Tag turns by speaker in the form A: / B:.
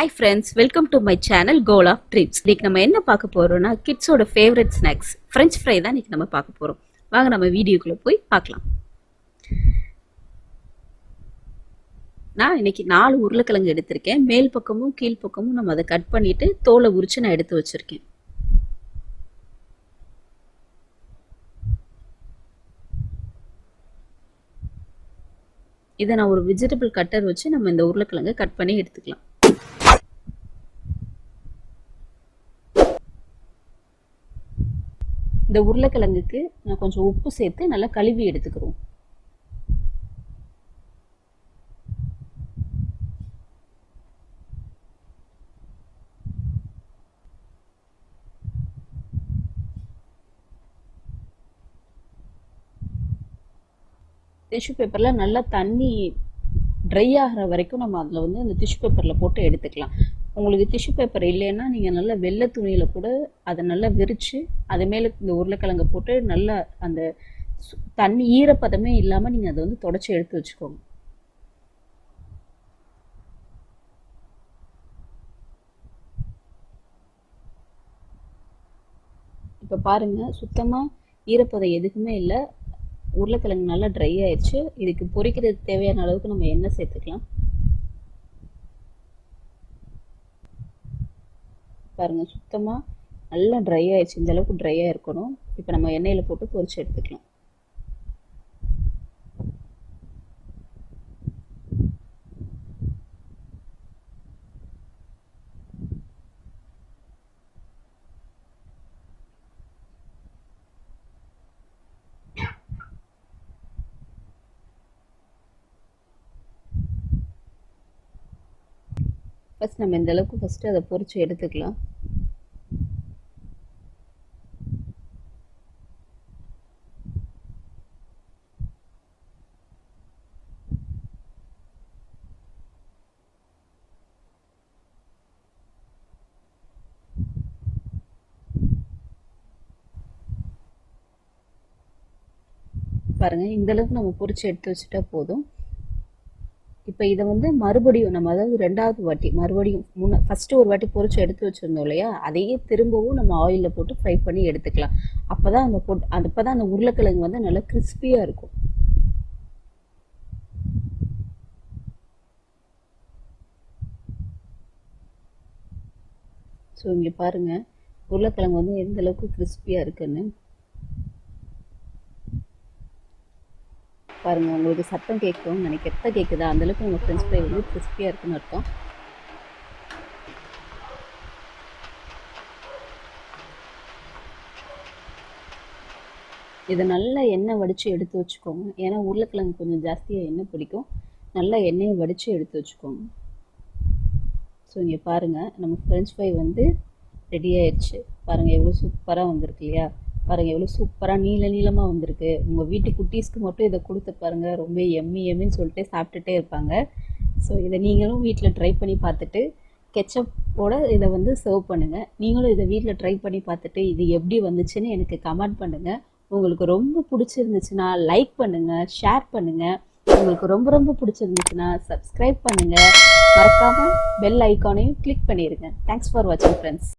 A: Hi friends, welcome to my channel Goal of Trips. இன்னைக்கு நம்ம என்ன பார்க்க போறோம்னா கிட்ஸோட ஃபேவரட் ஸ்நாக்ஸ் French fry தான் இன்னைக்கு நம்ம பார்க்க போறோம். வாங்க நம்ம வீடியோக்குள்ள போய் பார்க்கலாம். நான் இன்னைக்கு 4 உருளைக்கிழங்கு எடுத்திருக்கேன். மேல் பக்கமும் கீழ் பக்கமும் நம்ம அதை கட் பண்ணிட்டு தோலை உரிச்சு நான் எடுத்து வச்சிருக்கேன். இதை நான் ஒரு வெஜிடபிள் கட்டர் வச்சு நம்ம இந்த உருளைக்கிழங்கை கட் பண்ணி எடுத்துக்கலாம். இந்த உருளைக்கிழங்குக்கு நான் கொஞ்சம் உப்பு சேர்த்து நல்லா கழுவி எடுத்துக்கிறோம். டிஷ்யூ பேப்பரில் நல்லா தண்ணி ட்ரை ஆகிற வரைக்கும் நம்ம அதில் வந்து அந்த டிஷ்யூ பேப்பரில் போட்டு எடுத்துக்கலாம். உங்களுக்கு டிஷ்யூ பேப்பர் இல்லைன்னா நீங்கள் நல்லா வெள்ளை துணியில் கூட அதை நல்லா விரித்து அது மேலே இந்த உருளைக்கிழங்கை போட்டு நல்லா அந்த தண்ணி ஈரப்பதமே இல்லாமல் நீங்கள் அதை வந்து தொடச்சி எடுத்து வச்சுக்கோங்க. இப்போ பாருங்கள், சுத்தமாக ஈரப்பதம் எதுக்குமே இல்லை. உருளைக்கிழங்கு நல்லா ட்ரை ஆயிடுச்சு. இதுக்கு பொரிக்கிறதுக்கு தேவையான அளவுக்கு நம்ம எண்ணெய் சேர்த்துக்கலாம். பாருங்கள், சுத்தமாக நல்லா ட்ரை ஆயிடுச்சு. இந்த அளவுக்கு ட்ரையாக இருக்கணும். இப்போ நம்ம எண்ணெயில் போட்டு பொரிச்சு எடுத்துக்கலாம். ஃபஸ்ட் நம்ம இந்த அளவுக்கு ஃபஸ்ட்டு அதை பொரிச்சு எடுத்துக்கலாம். பாருங்க, இந்த அளவுக்கு நம்ம பொரிச்சு எடுத்து வச்சுட்டா போதும். இப்போ இதை வந்து மறுபடியும் நம்ம அதாவது ரெண்டாவது வாட்டி மறுபடியும் ஃபஸ்ட்டு ஒரு வாட்டி பொரிச்சு எடுத்து வச்சுருந்தோம் இல்லையா, அதையே திரும்பவும் நம்ம ஆயிலில் போட்டு ஃப்ரை பண்ணி எடுத்துக்கலாம். அப்போ தான் அந்த உருளைக்கிழங்கு வந்து நல்லா கிறிஸ்பியாக இருக்கும். ஸோ இங்கே பாருங்கள், உருளைக்கிழங்கு வந்து எந்த அளவுக்கு கிறிஸ்பியாக இருக்குன்னு பாருங்கள். உங்களுக்கு சத்தம் கேட்கும் நினைக்கிறத கேட்குதா? அந்தளவுக்கு உங்கள் ஃப்ரெஞ்ச் ஃப்ரை வந்து கிறிஸ்பியாக இருக்குன்னு அர்த்தம். இதை நல்லா எண்ணெய் வடித்து எடுத்து வச்சுக்கோங்க. ஏன்னா உருளைக்கிழங்கு கொஞ்சம் ஜாஸ்தியாக எண்ணெய் பிடிக்கும். நல்லா எண்ணெயை வடித்து எடுத்து வச்சுக்கோங்க. ஸோ இங்கே பாருங்கள், நம்ம ஃப்ரெஞ்ச் ஃப்ரை வந்து ரெடி ஆயிடுச்சு. பாருங்கள் எவ்வளோ சூப்பராக வந்திருக்கு இல்லையா? பாருங்கள் எவ்வளோ சூப்பராக நீளமாக வந்திருக்கு. உங்கள் வீட்டு குட்டீஸ்க்கு மட்டும் இதை கொடுத்து பாருங்கள், ரொம்ப எம்மின்னு சொல்லிட்டு சாப்பிட்டுட்டே இருப்பாங்க. ஸோ இதை நீங்களும் வீட்டில் ட்ரை பண்ணி பார்த்துட்டு கெச்சப்போட இதை வந்து சர்வ் பண்ணுங்கள். நீங்களும் இதை வீட்டில் ட்ரை பண்ணி பார்த்துட்டு இது எப்படி வந்துச்சுன்னு எனக்கு கமெண்ட் பண்ணுங்கள். உங்களுக்கு ரொம்ப பிடிச்சிருந்துச்சுன்னா லைக் பண்ணுங்கள், ஷேர் பண்ணுங்கள். உங்களுக்கு ரொம்ப பிடிச்சிருந்துச்சுன்னா சப்ஸ்கிரைப் பண்ணுங்கள். மறக்காமல் பெல் ஐக்கானையும் கிளிக் பண்ணிடுங்க. தேங்க்ஸ் ஃபார் வாட்சிங் ஃப்ரெண்ட்ஸ்.